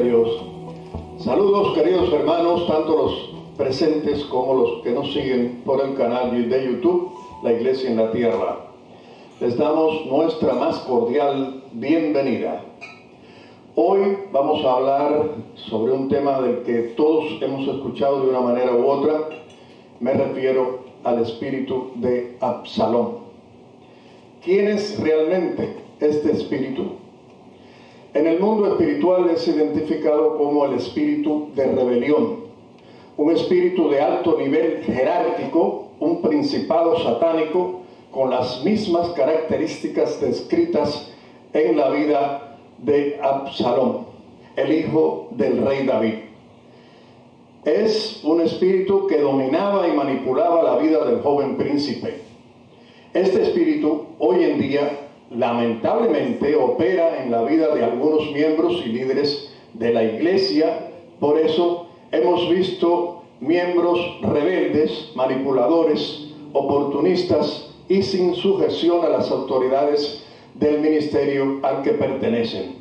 Dios. Saludos, queridos hermanos, tanto los presentes como los que nos siguen por el canal de YouTube, La Iglesia en la Tierra. Les damos nuestra más cordial bienvenida. Hoy vamos a hablar sobre un tema del que todos hemos escuchado de una manera u otra. Me refiero al espíritu de Absalón. ¿Quién es realmente este espíritu? En el mundo espiritual es identificado como el espíritu de rebelión, un espíritu de alto nivel jerárquico, un principado satánico con las mismas características descritas en la vida de Absalón, el hijo del rey David. Es un espíritu que dominaba y manipulaba la vida del joven príncipe. Este espíritu hoy en día lamentablemente opera en la vida de algunos miembros y líderes de la iglesia. Por eso hemos visto miembros rebeldes, manipuladores, oportunistas y sin sujeción a las autoridades del ministerio al que pertenecen.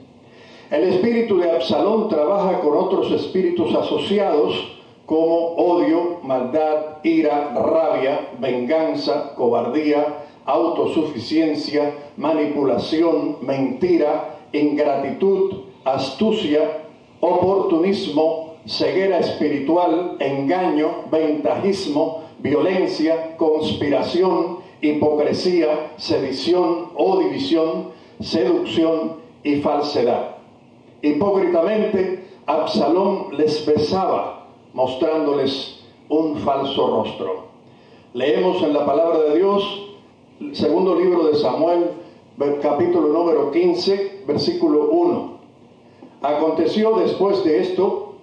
El espíritu de Absalón trabaja con otros espíritus asociados como odio, maldad, ira, rabia, venganza, cobardía, autosuficiencia, manipulación, mentira, ingratitud, astucia, oportunismo, ceguera espiritual, engaño, ventajismo, violencia, conspiración, hipocresía, sedición o división, seducción y falsedad. Hipócritamente, Absalón les besaba, mostrándoles un falso rostro. Leemos en la palabra de Dios, el segundo libro de Samuel, capítulo número 15, versículo 1. Aconteció después de esto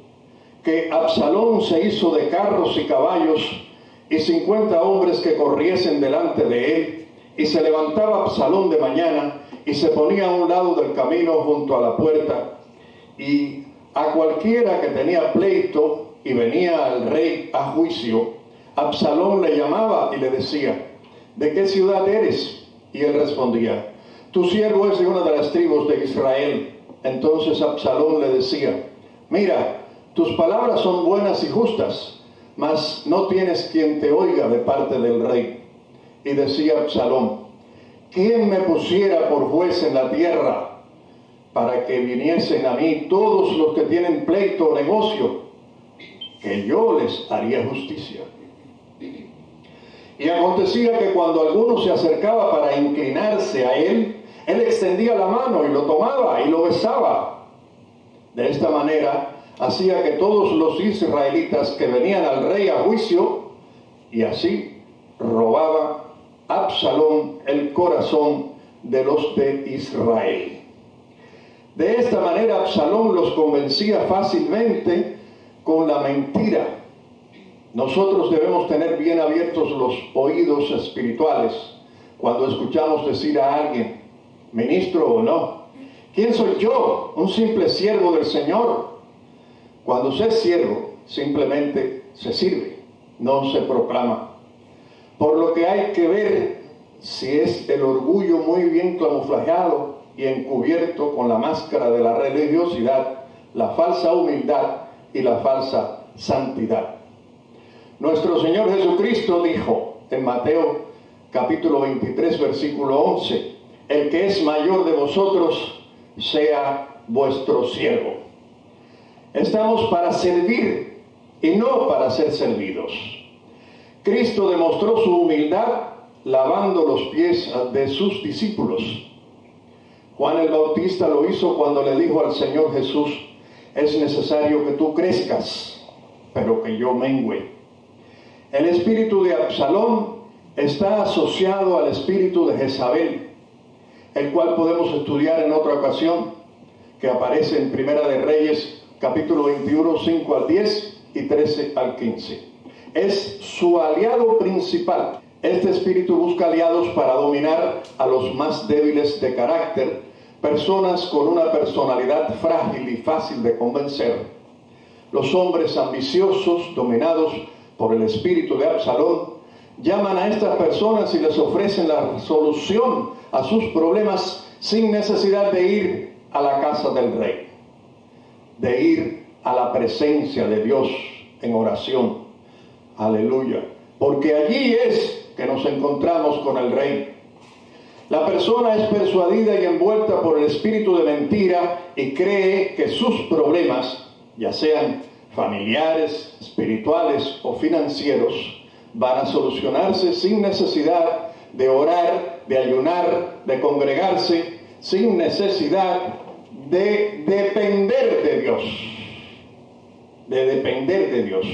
que Absalón se hizo de carros y caballos y 50 hombres que corriesen delante de él, y se levantaba Absalón de mañana y se ponía a un lado del camino junto a la puerta, y a cualquiera que tenía pleito y venía al rey a juicio, Absalón le llamaba y le decía: ¿de qué ciudad eres? Y él respondía: tu siervo es de una de las tribus de Israel. Entonces Absalón le decía: mira, tus palabras son buenas y justas, mas no tienes quien te oiga de parte del rey. Y decía Absalón: ¿quién me pusiera por juez en la tierra para que viniesen a mí todos los que tienen pleito o negocio, que yo les haría justicia? Y acontecía que cuando alguno se acercaba para inclinarse a él, él extendía la mano y lo tomaba y lo besaba. De esta manera hacía que todos los israelitas que venían al rey a juicio, y así robaba Absalón el corazón de los de Israel. De esta manera Absalón los convencía fácilmente con la mentira. Nosotros debemos tener bien abiertos los oídos espirituales cuando escuchamos decir a alguien, ministro o no: ¿quién soy yo? Un simple siervo del Señor. Cuando se es siervo, simplemente se sirve, no se proclama. Por lo que hay que ver si es el orgullo muy bien camuflajeado y encubierto con la máscara de la religiosidad, la falsa humildad y la falsa santidad. Nuestro Señor Jesucristo dijo en Mateo capítulo 23, versículo 11: el que es mayor de vosotros sea vuestro siervo. Estamos para servir y no para ser servidos. Cristo demostró su humildad lavando los pies de sus discípulos. Juan el Bautista lo hizo cuando le dijo al Señor Jesús: es necesario que tú crezcas, pero que yo mengüe. El espíritu de Absalón está asociado al espíritu de Jezabel, el cual podemos estudiar en otra ocasión, que aparece en Primera de Reyes, capítulo 21, 5 al 10 y 13 al 15. Es su aliado principal. Este espíritu busca aliados para dominar a los más débiles de carácter, personas con una personalidad frágil y fácil de convencer. Los hombres ambiciosos, dominados por el espíritu de Absalón, llaman a estas personas y les ofrecen la solución a sus problemas sin necesidad de ir a la casa del rey. de ir a la presencia de Dios en oración. Aleluya. Porque allí es que nos encontramos con el Rey. La persona es persuadida y envuelta por el espíritu de mentira y cree que sus problemas, ya sean familiares, espirituales o financieros, van a solucionarse sin necesidad de orar, de ayunar, de congregarse, sin necesidad de depender de Dios,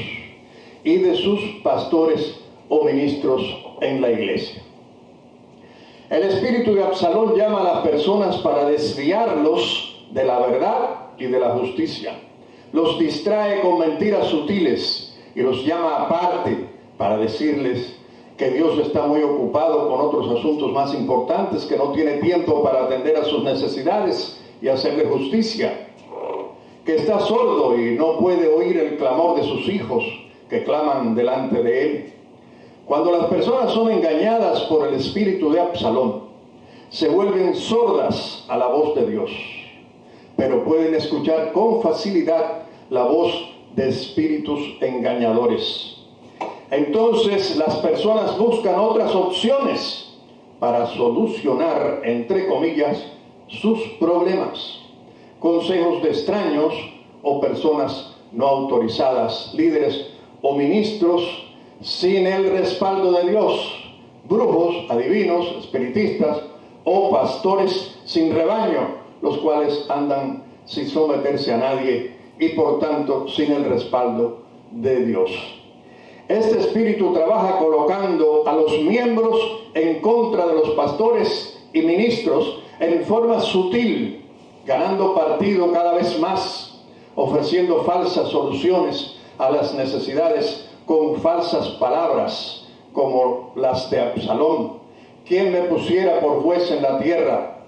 y de sus pastores o ministros en la iglesia. El espíritu de Absalón llama a las personas para desviarlos de la verdad y de la justicia. Los distrae con mentiras sutiles y los llama aparte para decirles que Dios está muy ocupado con otros asuntos más importantes, que no tiene tiempo para atender a sus necesidades y hacerle justicia, que está sordo y no puede oír el clamor de sus hijos que claman delante de él. Cuando las personas son engañadas por el espíritu de Absalón, se vuelven sordas a la voz de Dios, pero pueden escuchar con facilidad la voz de espíritus engañadores. Entonces las personas buscan otras opciones para solucionar, entre comillas, sus problemas. Consejos de extraños o personas no autorizadas, líderes o ministros sin el respaldo de Dios, brujos, adivinos, espiritistas o pastores sin rebaño, los cuales andan sin someterse a nadie y por tanto sin el respaldo de Dios. Este espíritu trabaja colocando a los miembros en contra de los pastores y ministros en forma sutil, ganando partido cada vez más, ofreciendo falsas soluciones a las necesidades con falsas palabras como las de Absalón. ¿Quién me pusiera por juez en la tierra?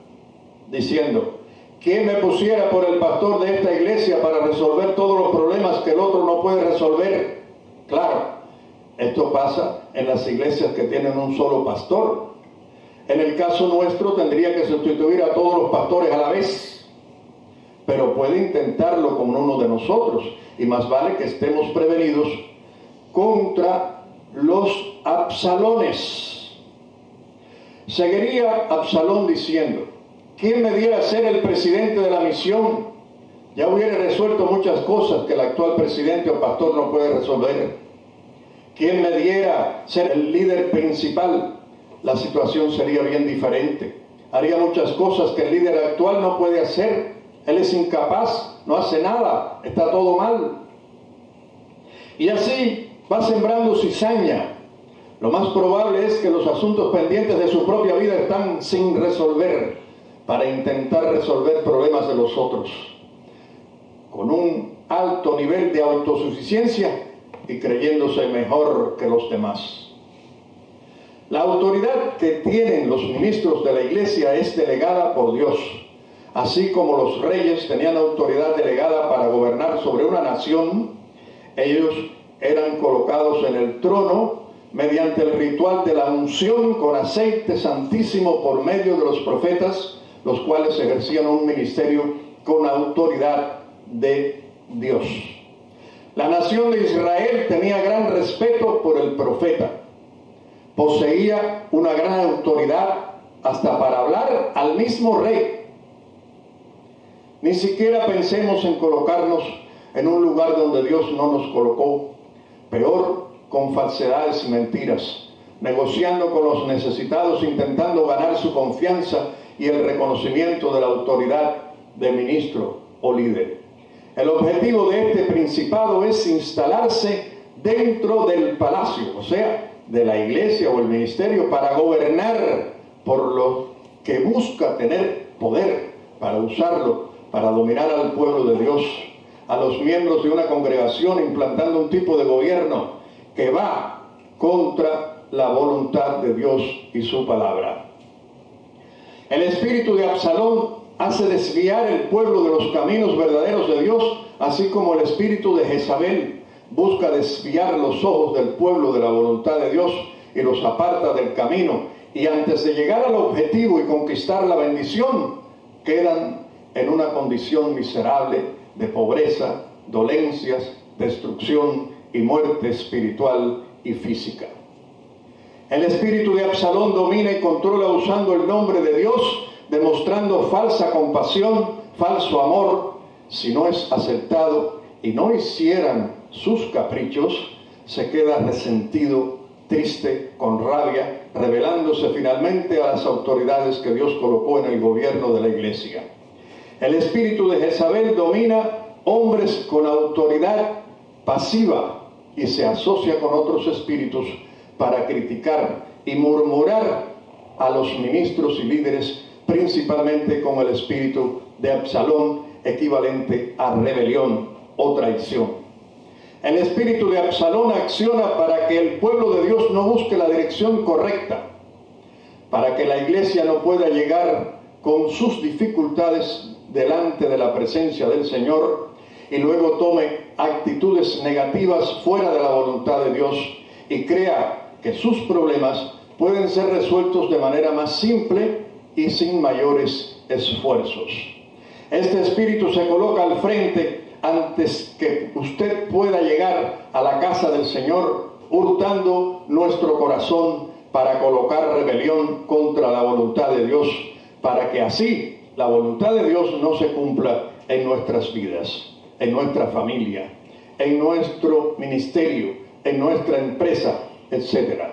Diciendo, ¿quién me pusiera por el pastor de esta iglesia para resolver todos los problemas que el otro no puede resolver? Claro, esto pasa en las iglesias que tienen un solo pastor. En el caso nuestro tendría que sustituir a todos los pastores a la vez, pero puede intentarlo con uno de nosotros, y más vale que estemos prevenidos contra los Absalones. Seguiría Absalón diciendo, ¿quién me diera ser el presidente de la misión? Ya hubiera resuelto muchas cosas que el actual presidente o pastor no puede resolver. ¿Quién me diera ser el líder principal? La situación sería bien diferente. Haría muchas cosas que el líder actual no puede hacer. Él es incapaz, no hace nada, está todo mal. Y así va sembrando cizaña. Lo más probable es que los asuntos pendientes de su propia vida están sin resolver para intentar resolver problemas de los otros, con un alto nivel de autosuficiencia y creyéndose mejor que los demás. La autoridad que tienen los ministros de la iglesia es delegada por Dios, así como los reyes tenían autoridad delegada para gobernar sobre una nación. Ellos eran colocados en el trono mediante el ritual de la unción con aceite santísimo por medio de los profetas, los cuales ejercían un ministerio con autoridad de Dios. La nación de Israel tenía gran respeto por el profeta. Poseía una gran autoridad hasta para hablar al mismo rey. Ni siquiera pensemos en colocarnos en un lugar donde Dios no nos colocó. Peor, con falsedades y mentiras, negociando con los necesitados, intentando ganar su confianza y el reconocimiento de la autoridad de ministro o líder. El objetivo de este principado es instalarse dentro del palacio, o sea, de la iglesia o el ministerio, para gobernar, por lo que busca tener poder para usarlo, para dominar al pueblo de Dios, a los miembros de una congregación, implantando un tipo de gobierno que va contra la voluntad de Dios y su palabra. El espíritu de Absalón hace desviar el pueblo de los caminos verdaderos de Dios, así como el espíritu de Jezabel busca desviar los ojos del pueblo de la voluntad de Dios y los aparta del camino, y antes de llegar al objetivo y conquistar la bendición, quedan en una condición miserable de pobreza, dolencias, destrucción y muerte espiritual y física. El espíritu de Absalón domina y controla usando el nombre de Dios, demostrando falsa compasión, falso amor. Si no es aceptado y no hicieran sus caprichos, se queda resentido, triste, con rabia, rebelándose finalmente a las autoridades que Dios colocó en el gobierno de la iglesia. El espíritu de Jezabel domina hombres con autoridad pasiva y se asocia con otros espíritus para criticar y murmurar a los ministros y líderes, principalmente con el espíritu de Absalón, equivalente a rebelión o traición. El espíritu de Absalón acciona para que el pueblo de Dios no busque la dirección correcta, para que la iglesia no pueda llegar con sus dificultades delante de la presencia del Señor y luego tome actitudes negativas fuera de la voluntad de Dios y crea que sus problemas pueden ser resueltos de manera más simple y sin mayores esfuerzos. Este espíritu se coloca al frente antes que usted pueda llegar a la casa del Señor, hurtando nuestro corazón para colocar rebelión contra la voluntad de Dios, para que así la voluntad de Dios no se cumpla en nuestras vidas, en nuestra familia, en nuestro ministerio, en nuestra empresa, etc.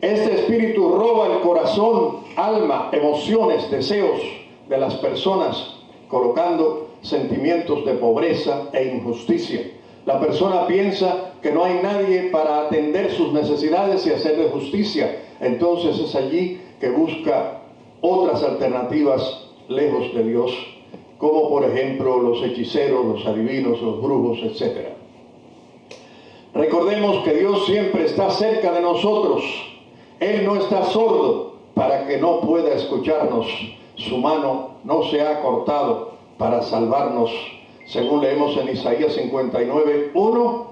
Este espíritu roba el corazón, alma, emociones, deseos de las personas, colocando sentimientos de pobreza e injusticia. La persona piensa que no hay nadie para atender sus necesidades y hacerle justicia. Entonces es allí que busca otras alternativas lejos de Dios, como por ejemplo los hechiceros, los adivinos, los brujos, etc. Recordemos que Dios siempre está cerca de nosotros. Él no está sordo para que no pueda escucharnos. Su mano no se ha cortado para salvarnos, según leemos en Isaías 59:1.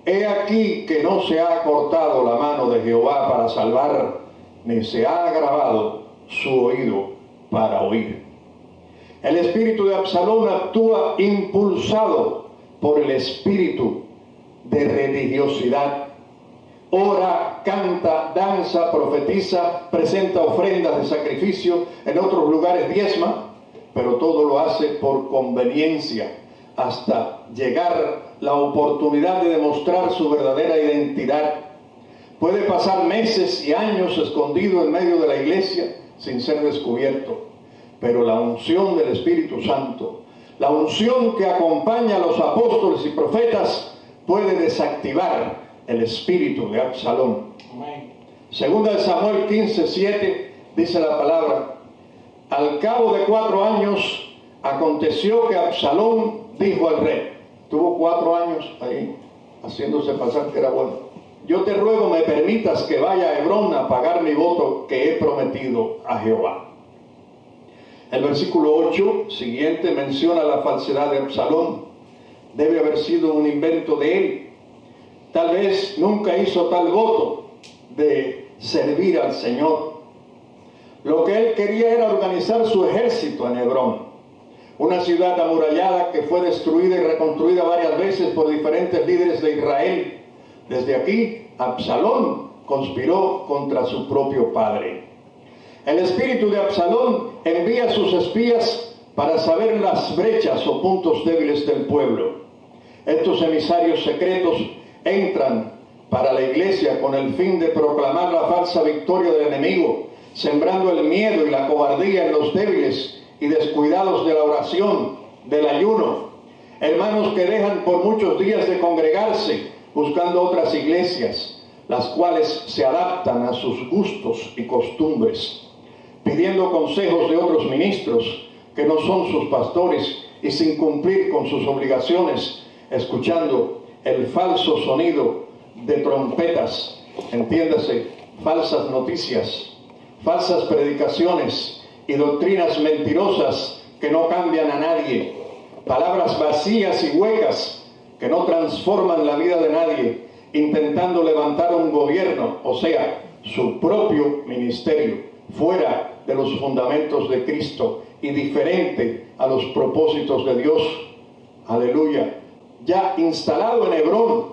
He aquí que no se ha cortado la mano de Jehová para salvar, ni se ha agravado su oído para oír. El espíritu de Absalón actúa impulsado por el espíritu de religiosidad. Ora, canta, danza, profetiza, presenta ofrendas de sacrificio, en otros lugares diezma, pero todo lo hace por conveniencia, hasta llegar la oportunidad de demostrar su verdadera identidad. Puede pasar meses y años escondido en medio de la iglesia sin ser descubierto, pero la unción del Espíritu Santo, la unción que acompaña a los apóstoles y profetas, puede desactivar el espíritu de Absalón. Segunda de Samuel 15:7 dice la palabra: al cabo de 4 años aconteció que Absalón dijo al rey, tuvo 4 años ahí haciéndose pasar que era bueno: yo te ruego me permitas que vaya a Hebrón a pagar mi voto que he prometido a Jehová. El versículo 8 siguiente menciona la falsedad de Absalón. Debe haber sido un invento de él. Tal vez nunca hizo tal voto de servir al Señor. Lo que él quería era organizar su ejército en Hebrón, una ciudad amurallada que fue destruida y reconstruida varias veces por diferentes líderes de Israel. Desde aquí, Absalón conspiró contra su propio padre. El espíritu de Absalón envía a sus espías para saber las brechas o puntos débiles del pueblo. Estos emisarios secretos entran para la iglesia con el fin de proclamar la falsa victoria del enemigo, sembrando el miedo y la cobardía en los débiles y descuidados de la oración, del ayuno. Hermanos que dejan por muchos días de congregarse buscando otras iglesias, las cuales se adaptan a sus gustos y costumbres, pidiendo consejos de otros ministros que no son sus pastores y sin cumplir con sus obligaciones, escuchando el falso sonido de trompetas, entiéndase, falsas noticias, falsas predicaciones y doctrinas mentirosas que no cambian a nadie, palabras vacías y huecas que no transforman la vida de nadie, intentando levantar un gobierno, o sea, su propio ministerio, fuera de los fundamentos de Cristo y diferente a los propósitos de Dios. aleluya, ya instalado en Hebrón,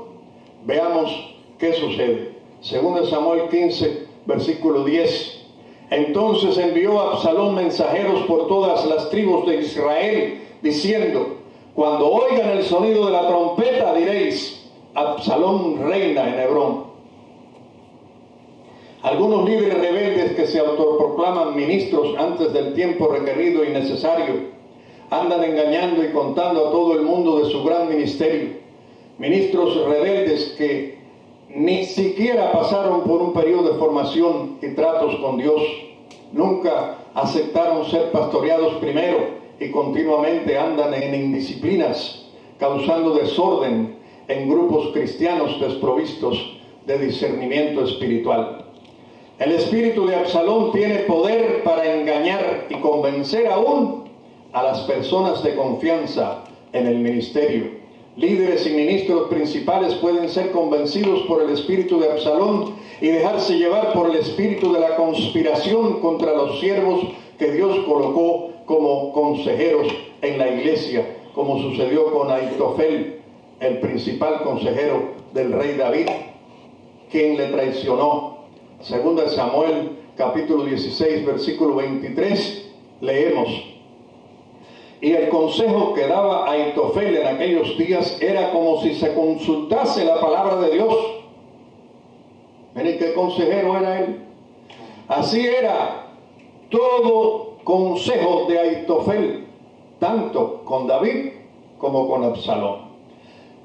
veamos qué sucede. Segundo Samuel 15, versículo 10. Entonces envió a Absalón mensajeros por todas las tribus de Israel, diciendo: cuando oigan el sonido de la trompeta, diréis: Absalón reina en Hebrón. Algunos líderes rebeldes que se autoproclaman ministros antes del tiempo requerido y necesario andan engañando y contando a todo el mundo de su gran ministerio. Ministros rebeldes que ni siquiera pasaron por un periodo de formación y tratos con Dios. Nunca aceptaron ser pastoreados primero y continuamente andan en indisciplinas, causando desorden en grupos cristianos desprovistos de discernimiento espiritual. El espíritu de Absalón tiene poder para engañar y convencer aún a las personas de confianza en el ministerio. Líderes y ministros principales pueden ser convencidos por el espíritu de Absalón y dejarse llevar por el espíritu de la conspiración contra los siervos que Dios colocó como consejeros en la iglesia, como sucedió con Aitofel, el principal consejero del rey David, quien le traicionó. Segunda de Samuel, capítulo 16, versículo 23, leemos: y el consejo que daba Aitofel en aquellos días era como si se consultase la palabra de Dios. Miren qué consejero era él. Así era todo consejo de Aitofel, tanto con David como con Absalón.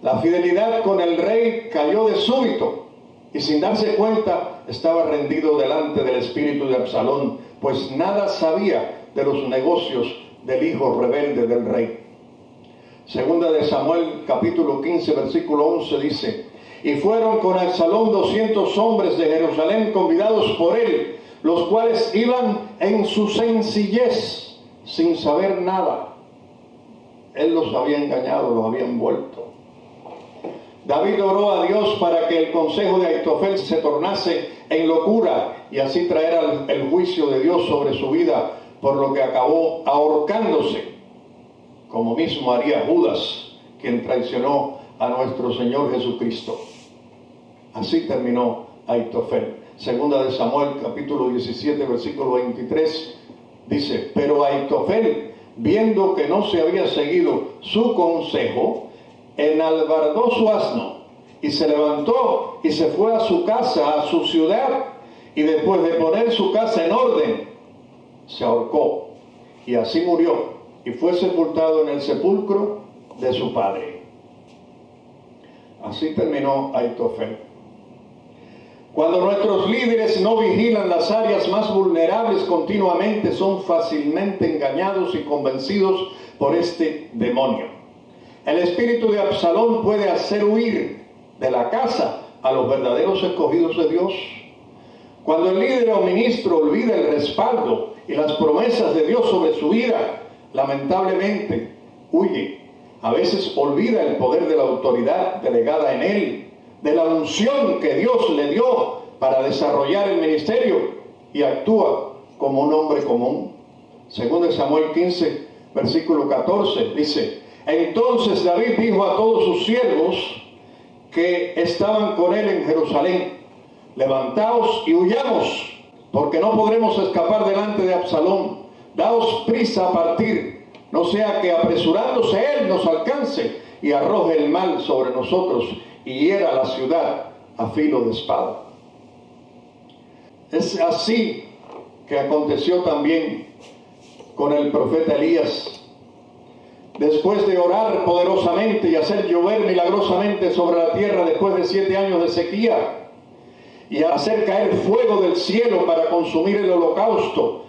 La fidelidad con el rey cayó de súbito y sin darse cuenta estaba rendido delante del espíritu de Absalón, pues nada sabía de los negocios del hijo rebelde del rey. Segunda de Samuel capítulo 15 versículo 11 dice: y fueron con Absalón 200 hombres de Jerusalén convidados por él, los cuales iban en su sencillez sin saber nada. Él los había engañado, los había envuelto. David oró a Dios para que el consejo de Aitofel se tornase en locura y así traer el juicio de Dios sobre su vida, por lo que acabó ahorcándose, como mismo haría Judas, quien traicionó a nuestro Señor Jesucristo. Así terminó Aitofel. Segunda de Samuel, capítulo 17, versículo 23, dice: pero Aitofel, viendo que no se había seguido su consejo, enalbardó su asno y se levantó y se fue a su casa, a su ciudad, y después de poner su casa en orden, se ahorcó y así murió y fue sepultado en el sepulcro de su padre. Así terminó Aitofel. Cuando nuestros líderes no vigilan las áreas más vulnerables continuamente, son fácilmente engañados y convencidos por este demonio. El espíritu de Absalón puede hacer huir de la casa a los verdaderos escogidos de Dios. Cuando el líder o ministro olvida el respaldo y las promesas de Dios sobre su vida, lamentablemente huye. A veces olvida el poder de la autoridad delegada en él, de la unción que Dios le dio para desarrollar el ministerio, y actúa como un hombre común. Según Samuel 15, versículo 14, dice: entonces David dijo a todos sus siervos que estaban con él en Jerusalén: levantaos y huyamos, porque no podremos escapar delante de Absalón. Daos prisa a partir, no sea que apresurándose él nos alcance y arroje el mal sobre nosotros y hiera la ciudad a filo de espada. Es así que aconteció también con el profeta Elías. Después de orar poderosamente y hacer llover milagrosamente sobre la tierra después de 7 años de sequía, y hacer caer fuego del cielo para consumir el holocausto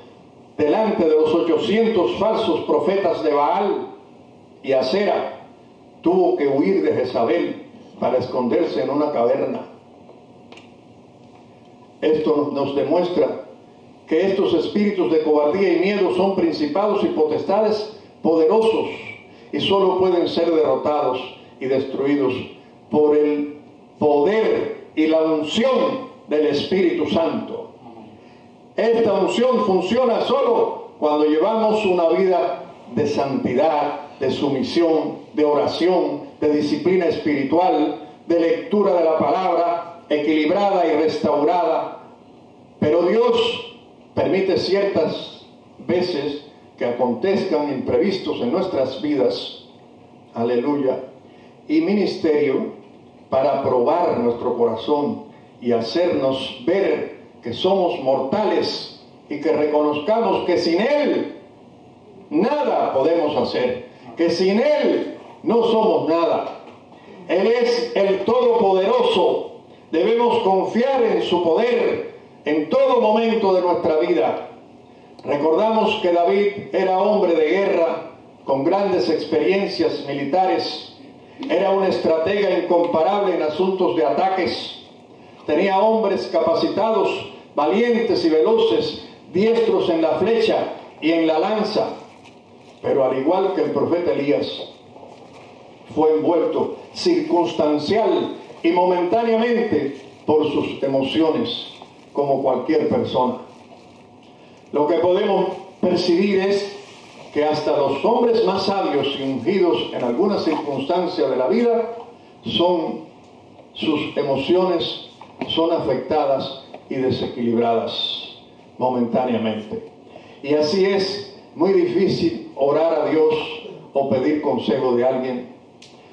delante de los 800 falsos profetas de Baal y Acera, tuvo que huir de Jezabel para esconderse en una caverna. Esto nos demuestra que estos espíritus de cobardía y miedo son principados y potestades poderosos y solo pueden ser derrotados y destruidos por el poder y la unción del Espíritu Santo. Esta unción funciona solo cuando llevamos una vida de santidad, de sumisión, de oración, de disciplina espiritual, de lectura de la palabra, equilibrada y restaurada. Pero Dios permite ciertas veces que acontezcan imprevistos en nuestras vidas, aleluya, y ministerio para probar nuestro corazón y hacernos ver que somos mortales y que reconozcamos que sin Él nada podemos hacer, que sin Él no somos nada. Él es el Todopoderoso. Debemos confiar en su poder en todo momento de nuestra vida. Recordamos que David era hombre de guerra, con grandes experiencias militares. Era un estratega incomparable en asuntos de ataques. Tenía hombres capacitados, valientes y veloces, diestros en la flecha y en la lanza. Pero al igual que el profeta Elías, fue envuelto circunstancial y momentáneamente por sus emociones, como cualquier persona. Lo que podemos percibir es que hasta los hombres más sabios y ungidos en alguna circunstancia de la vida, sus emociones son afectadas y desequilibradas momentáneamente. Y así es muy difícil orar a Dios o pedir consejo de alguien.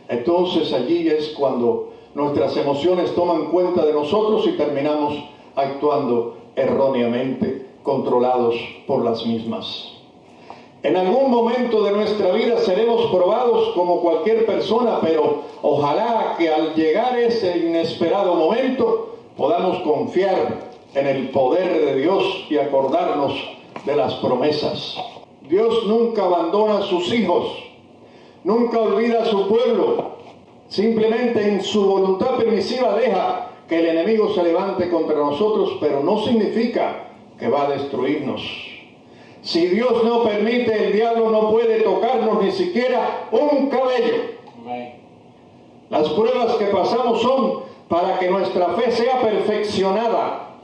Entonces allí es cuando nuestras emociones toman cuenta de nosotros y terminamos actuando erróneamente, controlados por las mismas. En algún momento de nuestra vida seremos probados como cualquier persona, pero ojalá que al llegar ese inesperado momento podamos confiar en el poder de Dios y acordarnos de las promesas. Dios nunca abandona a sus hijos, nunca olvida a su pueblo. Simplemente en su voluntad permisiva deja que el enemigo se levante contra nosotros, pero no significa que va a destruirnos. Si Dios no permite, el diablo no puede tocarnos ni siquiera un cabello. Las pruebas que pasamos son para que nuestra fe sea perfeccionada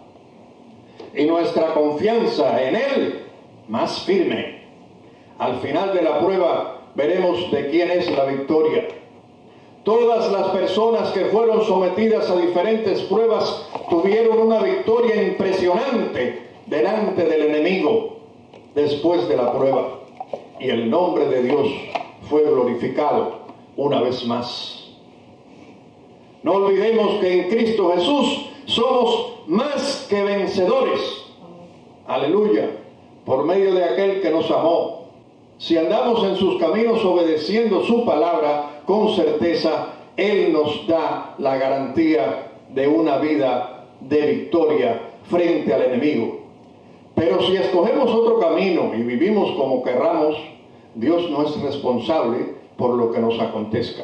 y nuestra confianza en Él más firme. Al final de la prueba veremos de quién es la victoria. Todas las personas que fueron sometidas a diferentes pruebas tuvieron una victoria impresionante delante del enemigo después de la prueba. Y el nombre de Dios fue glorificado una vez más. No olvidemos que en Cristo Jesús somos más que vencedores. Aleluya. Por medio de aquel que nos amó. Si andamos en sus caminos obedeciendo su palabra, con certeza Él nos da la garantía de una vida de victoria frente al enemigo. Pero si escogemos otro camino y vivimos como querramos, Dios no es responsable por lo que nos acontezca.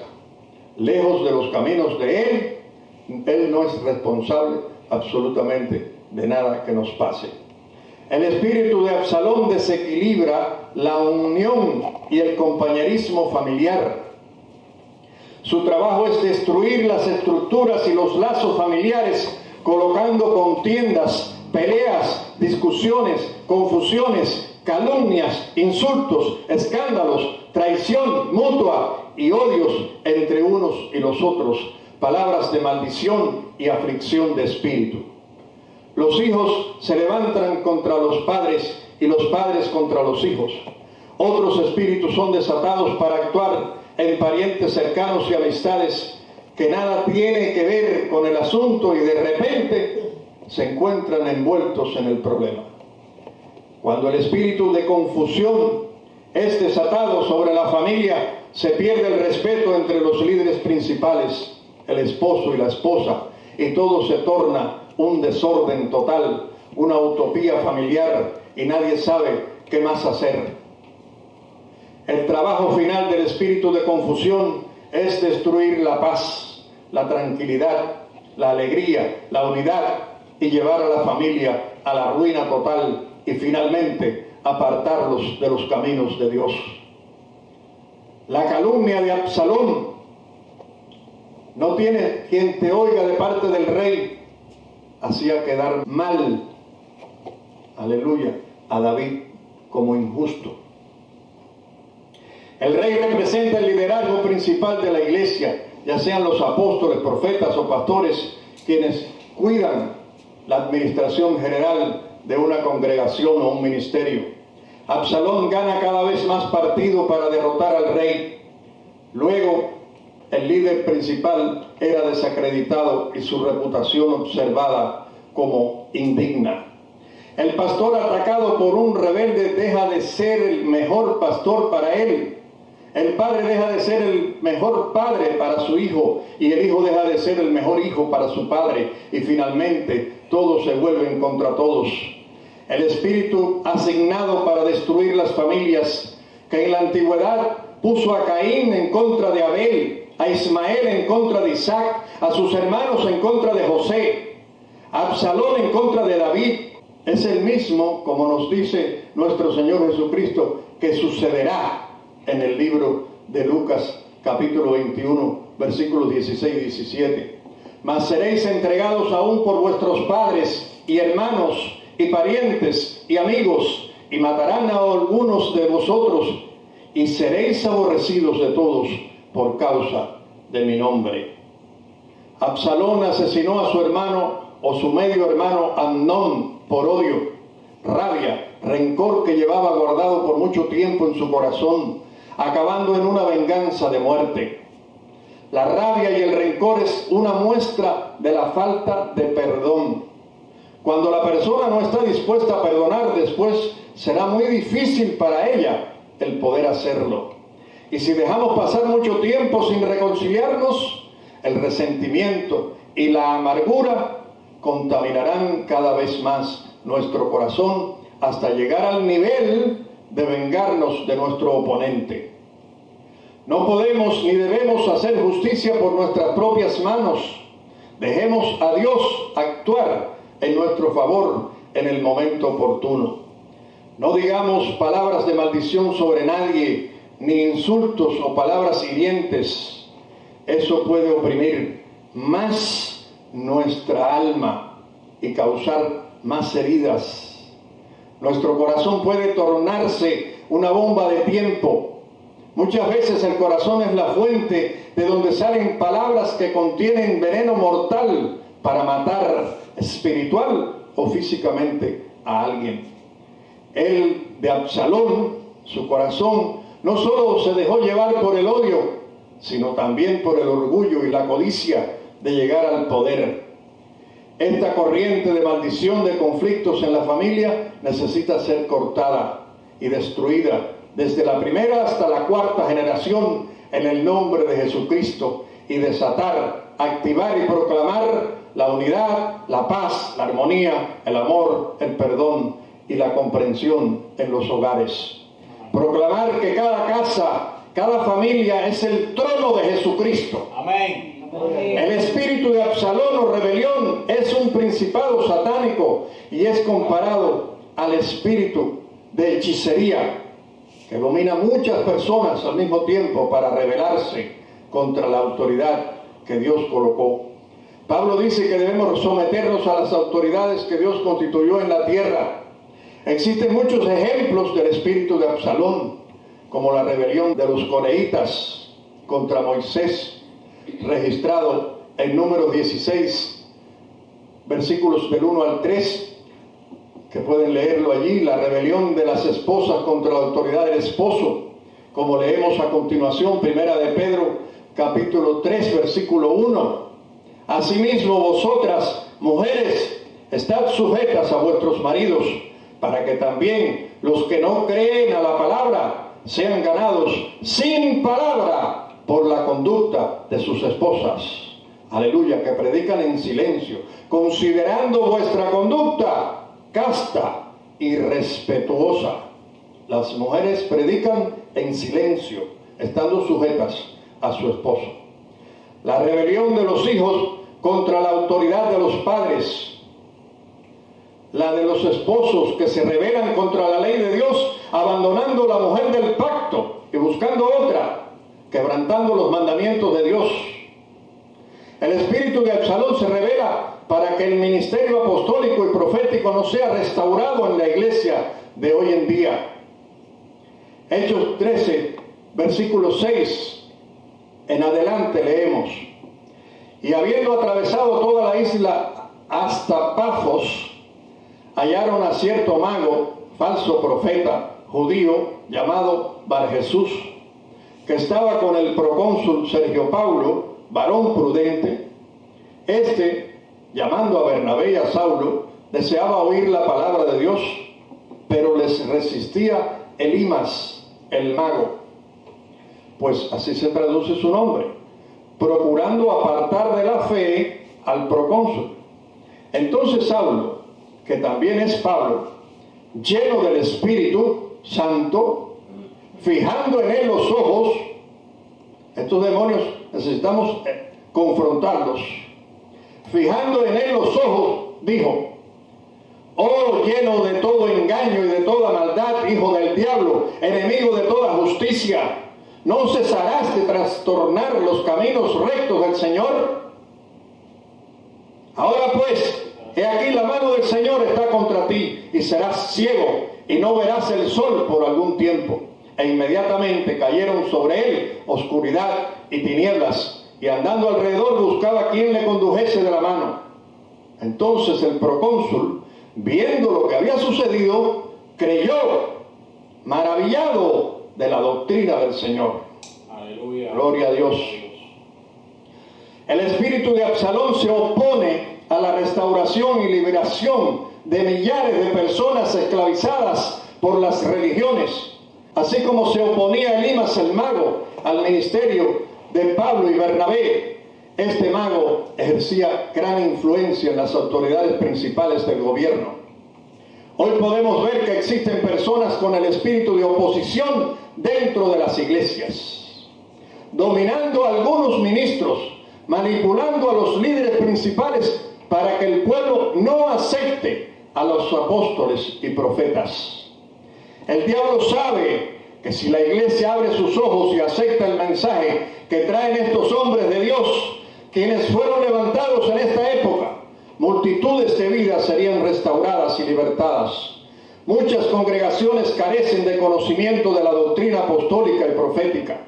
Lejos de los caminos de Él, Él no es responsable absolutamente de nada que nos pase. El espíritu de Absalón desequilibra la unión y el compañerismo familiar. Su trabajo es destruir las estructuras y los lazos familiares, colocando contiendas, peleas, discusiones, confusiones, calumnias, insultos, escándalos, traición mutua y odios entre unos y los otros, palabras de maldición y aflicción de espíritu. Los hijos se levantan contra los padres y los padres contra los hijos. Otros espíritus son desatados para actuar en parientes cercanos y amistades que nada tiene que ver con el asunto y de repente se encuentran envueltos en el problema. Cuando el espíritu de confusión es desatado sobre la familia, se pierde el respeto entre los líderes principales, el esposo y la esposa, y todo se torna un desorden total, una utopía familiar, y nadie sabe qué más hacer. El trabajo final del espíritu de confusión es destruir la paz, la tranquilidad, la alegría, la unidad y llevar a la familia a la ruina total y finalmente apartarlos de los caminos de Dios. La calumnia de Absalón no tiene quien te oiga de parte del rey, hacía quedar mal, aleluya, a David como injusto. El rey representa el liderazgo principal de la iglesia, ya sean los apóstoles, profetas o pastores, quienes cuidan la administración general de una congregación o un ministerio. Absalón gana cada vez más partido para derrotar al rey. Luego, el líder principal era desacreditado y su reputación observada como indigna. El pastor atacado por un rebelde deja de ser el mejor pastor para él. El padre deja de ser el mejor padre para su hijo y el hijo deja de ser el mejor hijo para su padre. Y finalmente todos se vuelven contra todos. El espíritu asignado para destruir las familias, que en la antigüedad puso a Caín en contra de Abel, a Ismael en contra de Isaac, a sus hermanos en contra de José, a Absalón en contra de David, es el mismo, como nos dice nuestro Señor Jesucristo, que sucederá en el libro de Lucas, capítulo 21, versículos 16 y 17. Mas seréis entregados aún por vuestros padres y hermanos y parientes y amigos, y matarán a algunos de vosotros, y seréis aborrecidos de todos por causa de mi nombre. Absalón asesinó a su hermano o su medio hermano Amnón por odio, rabia, rencor que llevaba guardado por mucho tiempo en su corazón, acabando en una venganza de muerte. La rabia y el rencor es una muestra de la falta de perdón. Cuando la persona no está dispuesta a perdonar, después será muy difícil para ella el poder hacerlo. Y si dejamos pasar mucho tiempo sin reconciliarnos, el resentimiento y la amargura contaminarán cada vez más nuestro corazón hasta llegar al nivel de vengarnos de nuestro oponente. No podemos ni debemos hacer justicia por nuestras propias manos. Dejemos a Dios actuar en nuestro favor en el momento oportuno. No digamos palabras de maldición sobre nadie, ni insultos o palabras hirientes. Eso puede oprimir más nuestra alma y causar más heridas. Nuestro corazón puede tornarse una bomba de tiempo. Muchas veces el corazón es la fuente de donde salen palabras que contienen veneno mortal para matar espiritual o físicamente a alguien. El de Absalón, su corazón, no solo se dejó llevar por el odio, sino también por el orgullo y la codicia de llegar al poder. Esta corriente de maldición, de conflictos en la familia, necesita ser cortada y destruida desde la primera hasta la cuarta generación en el nombre de Jesucristo, y desatar, activar y proclamar la unidad, la paz, la armonía, el amor, el perdón y la comprensión en los hogares. Proclamar que cada casa, cada familia es el trono de Jesucristo. Amén. El espíritu de Absalón o rebelión es un principado satánico y es comparado al espíritu de hechicería que domina muchas personas al mismo tiempo para rebelarse contra la autoridad que Dios colocó. Pablo dice que debemos someternos a las autoridades que Dios constituyó en la tierra. Existen muchos ejemplos del espíritu de Absalón, como la rebelión de los coreitas contra Moisés, registrado en Números 16, versículos del 1 al 3, que pueden leerlo allí. La rebelión de las esposas contra la autoridad del esposo, como leemos a continuación, Primera de Pedro, capítulo 3, versículo 1. Asimismo vosotras, mujeres, estad sujetas a vuestros maridos, para que también los que no creen a la palabra sean ganados sin palabra por la conducta de sus esposas. Aleluya, que predican en silencio, considerando vuestra conducta casta y respetuosa. Las mujeres predican en silencio, estando sujetas a su esposo. La rebelión de los hijos contra la autoridad de los padres. La de los esposos que se rebelan contra la ley de Dios, abandonando la mujer del pacto y buscando otra, quebrantando los mandamientos de Dios. El espíritu de Absalón se revela para que el ministerio apostólico y profético no sea restaurado en la iglesia de hoy en día. Hechos 13, versículo 6 en adelante leemos: y habiendo atravesado toda la isla hasta Pafos, hallaron a cierto mago, falso profeta, judío, llamado Barjesús, que estaba con el procónsul Sergio Paulo, varón prudente. Este, llamando a Bernabé y a Saulo, deseaba oír la palabra de Dios, pero les resistía Elimas, el mago, pues así se traduce su nombre, procurando apartar de la fe al procónsul. Entonces Saulo, que también es Pablo, lleno del Espíritu Santo, fijando en él los ojos, estos demonios necesitamos confrontarlos, fijando en él los ojos, dijo: oh, lleno de todo engaño y de toda maldad, hijo del diablo, enemigo de toda justicia, ¿no cesarás de trastornar los caminos rectos del Señor? Ahora pues, he aquí la mano del Señor está contra ti, y serás ciego, y no verás el sol por algún tiempo. E inmediatamente cayeron sobre él oscuridad y tinieblas, y andando alrededor buscaba quien le condujese de la mano. Entonces el procónsul, viendo lo que había sucedido, creyó, maravillado de la doctrina del Señor. Aleluya. Gloria a Dios. El espíritu de Absalón se opone a la restauración y liberación de millares de personas esclavizadas por las religiones, así como se oponía Elimas el mago al ministerio de Pablo y Bernabé. Este mago ejercía gran influencia en las autoridades principales del gobierno. Hoy podemos ver que existen personas con el espíritu de oposición dentro de las iglesias, dominando a algunos ministros, manipulando a los líderes principales para que el pueblo no acepte a los apóstoles y profetas. El diablo sabe que si la iglesia abre sus ojos y acepta el mensaje que traen estos hombres de Dios, quienes fueron levantados en esta época, multitudes de vidas serían restauradas y libertadas. Muchas congregaciones carecen de conocimiento de la doctrina apostólica y profética.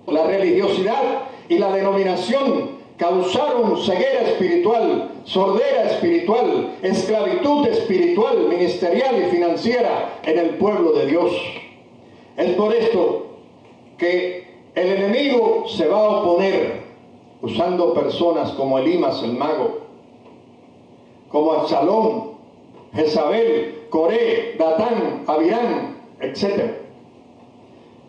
La religiosidad y la denominación causaron ceguera espiritual, sordera espiritual, esclavitud espiritual, ministerial y financiera en el pueblo de Dios. Es por esto que el enemigo se va a oponer usando personas como Elimas el mago, como Absalón, Jezabel, Coré, Datán, Abirán, etc.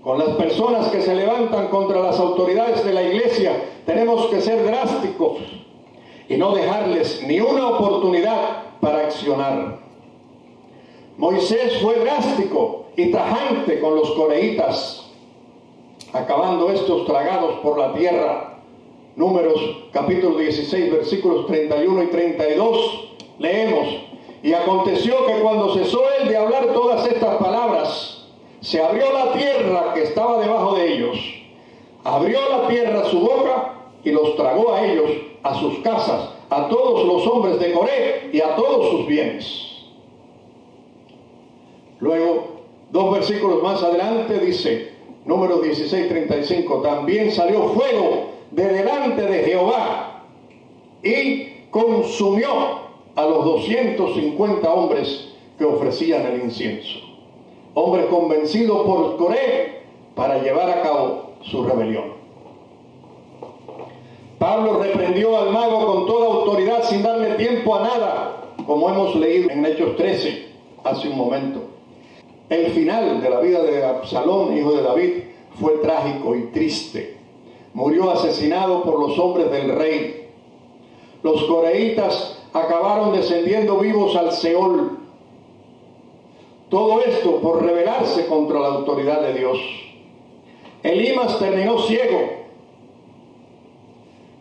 Con las personas que se levantan contra las autoridades de la iglesia, tenemos que ser drásticos y no dejarles ni una oportunidad para accionar. Moisés fue drástico y tajante con los coreitas, acabando estos tragados por la tierra. Números capítulo 16, versículos 31 y 32, leemos: y aconteció que cuando cesó él de hablar todas estas palabras, se abrió la tierra que estaba debajo de ellos. Abrió la tierra su boca y los tragó a ellos, a sus casas, a todos los hombres de Coré y a todos sus bienes. Luego, 2 versículos más adelante dice, Números 16, 35, también salió fuego de delante de Jehová y consumió a los 250 hombres que ofrecían el incienso. Hombres convencidos por Coré para llevar a cabo su rebelión. Pablo reprendió al mago con toda autoridad sin darle tiempo a nada, como hemos leído en Hechos 13 hace un momento. El final de la vida de Absalón, hijo de David, fue trágico y triste. Murió asesinado por los hombres del rey. Los coreitas acabaron descendiendo vivos al Seol. Todo esto por rebelarse contra la autoridad de Dios. Elimas terminó ciego.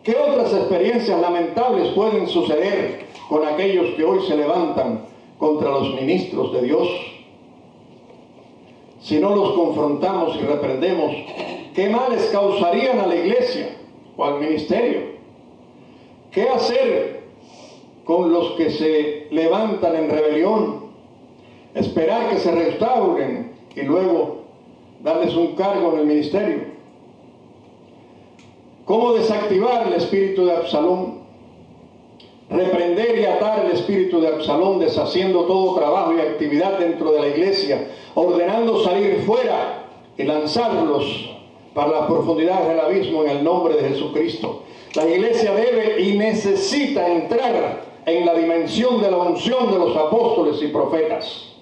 ¿Qué otras experiencias lamentables pueden suceder con aquellos que hoy se levantan contra los ministros de Dios? Si no los confrontamos y reprendemos, ¿qué males causarían a la iglesia o al ministerio? ¿Qué hacer con los que se levantan en rebelión? Esperar que se restauren y luego darles un cargo en el ministerio. ¿Cómo desactivar el espíritu de Absalón? Reprender y atar el espíritu de Absalón, deshaciendo todo trabajo y actividad dentro de la iglesia, ordenando salir fuera y lanzarlos para las profundidades del abismo en el nombre de Jesucristo. La iglesia debe y necesita entrar en la dimensión de la unción de los apóstoles y profetas.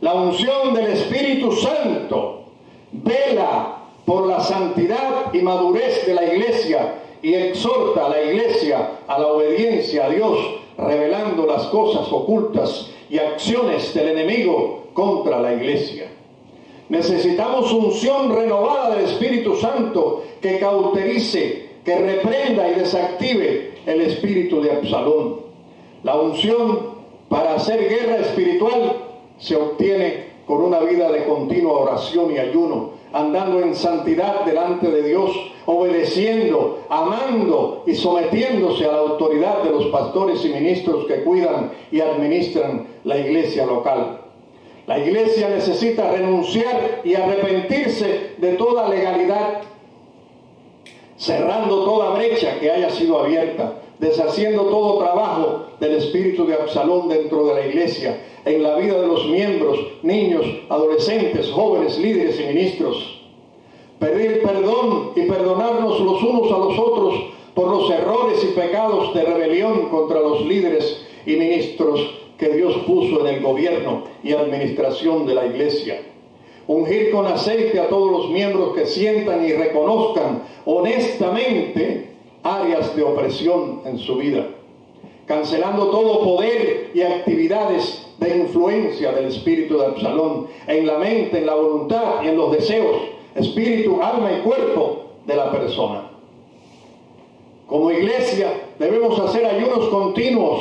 La unción del Espíritu Santo vela por la santidad y madurez de la iglesia y exhorta a la iglesia a la obediencia a Dios, revelando las cosas ocultas y acciones del enemigo contra la iglesia. Necesitamos unción renovada del Espíritu Santo que cauterice, que reprenda y desactive el espíritu de Absalón. La unción para hacer guerra espiritual se obtiene con una vida de continua oración y ayuno, andando en santidad delante de Dios, obedeciendo, amando y sometiéndose a la autoridad de los pastores y ministros que cuidan y administran la iglesia local. La iglesia necesita renunciar y arrepentirse de toda legalidad, cerrando toda brecha que haya sido abierta, deshaciendo todo trabajo del espíritu de Absalón dentro de la iglesia, en la vida de los miembros, niños, adolescentes, jóvenes, líderes y ministros. Pedir perdón y perdonarnos los unos a los otros por los errores y pecados de rebelión contra los líderes y ministros que Dios puso en el gobierno y administración de la iglesia. Ungir con aceite a todos los miembros que sientan y reconozcan honestamente áreas de opresión en su vida, cancelando todo poder y actividades de influencia del espíritu de Absalón en la mente, en la voluntad y en los deseos, espíritu, alma y cuerpo de la persona. Como iglesia debemos hacer ayunos continuos.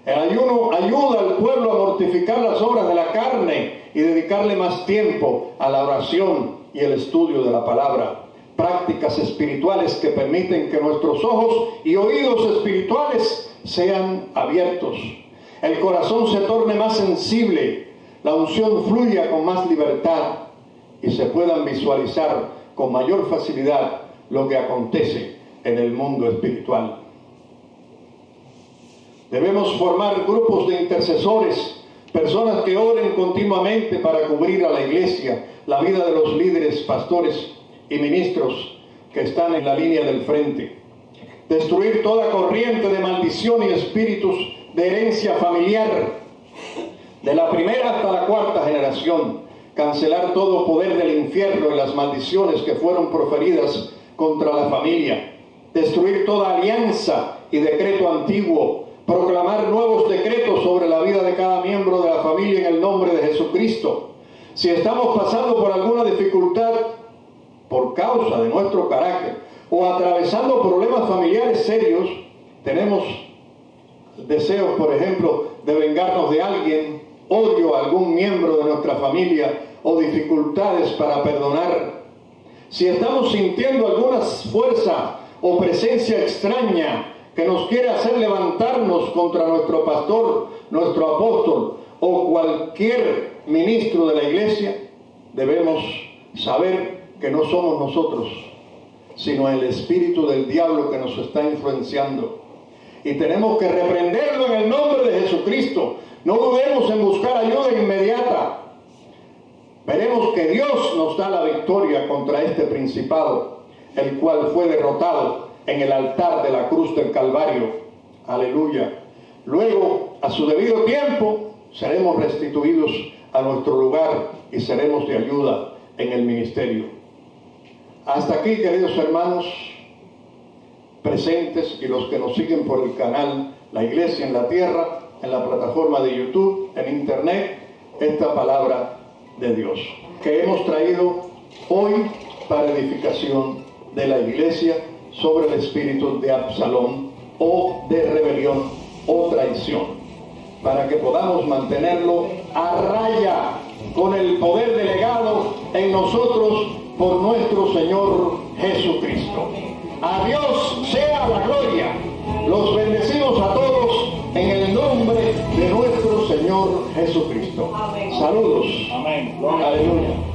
El ayuno ayuda al pueblo a mortificar las obras de la carne y dedicarle más tiempo a la oración y el estudio de la palabra. Prácticas espirituales que permiten que nuestros ojos y oídos espirituales sean abiertos. El corazón se torne más sensible, la unción fluya con más libertad y se puedan visualizar con mayor facilidad lo que acontece en el mundo espiritual. Debemos formar grupos de intercesores, personas que oren continuamente para cubrir a la iglesia, la vida de los líderes, pastores y ministros que están en la línea del frente. Destruir toda corriente de maldición y espíritus de herencia familiar, de la primera hasta la cuarta generación. Cancelar todo poder del infierno y las maldiciones que fueron proferidas contra la familia. Destruir toda alianza y decreto antiguo. Proclamar nuevos decretos sobre la vida de cada miembro de la familia en el nombre de Jesucristo. Si estamos pasando por alguna dificultad por causa de nuestro carácter o atravesando problemas familiares serios, tenemos deseos, por ejemplo, de vengarnos de alguien, odio a algún miembro de nuestra familia o dificultades para perdonar. Si estamos sintiendo alguna fuerza o presencia extraña que nos quiere hacer levantarnos contra nuestro pastor, nuestro apóstol o cualquier ministro de la iglesia, debemos saber que no somos nosotros, sino el espíritu del diablo que nos está influenciando. Y tenemos que reprenderlo en el nombre de Jesucristo. No dudemos en buscar ayuda inmediata. Veremos que Dios nos da la victoria contra este principado, el cual fue derrotado en el altar de la cruz del Calvario. Aleluya. Luego, a su debido tiempo, seremos restituidos a nuestro lugar y seremos de ayuda en el ministerio. Hasta aquí, queridos hermanos presentes y los que nos siguen por el canal La Iglesia en la Tierra, en la plataforma de YouTube, en Internet, esta palabra de Dios que hemos traído hoy para edificación de la iglesia sobre el espíritu de Absalón o de rebelión o traición, para que podamos mantenerlo a raya con el poder delegado en nosotros por nuestro Señor Jesucristo. A Dios sea la gloria. Los bendecimos a todos en el nombre de nuestro Señor Jesucristo. Amén. Saludos. Amén. Aleluya.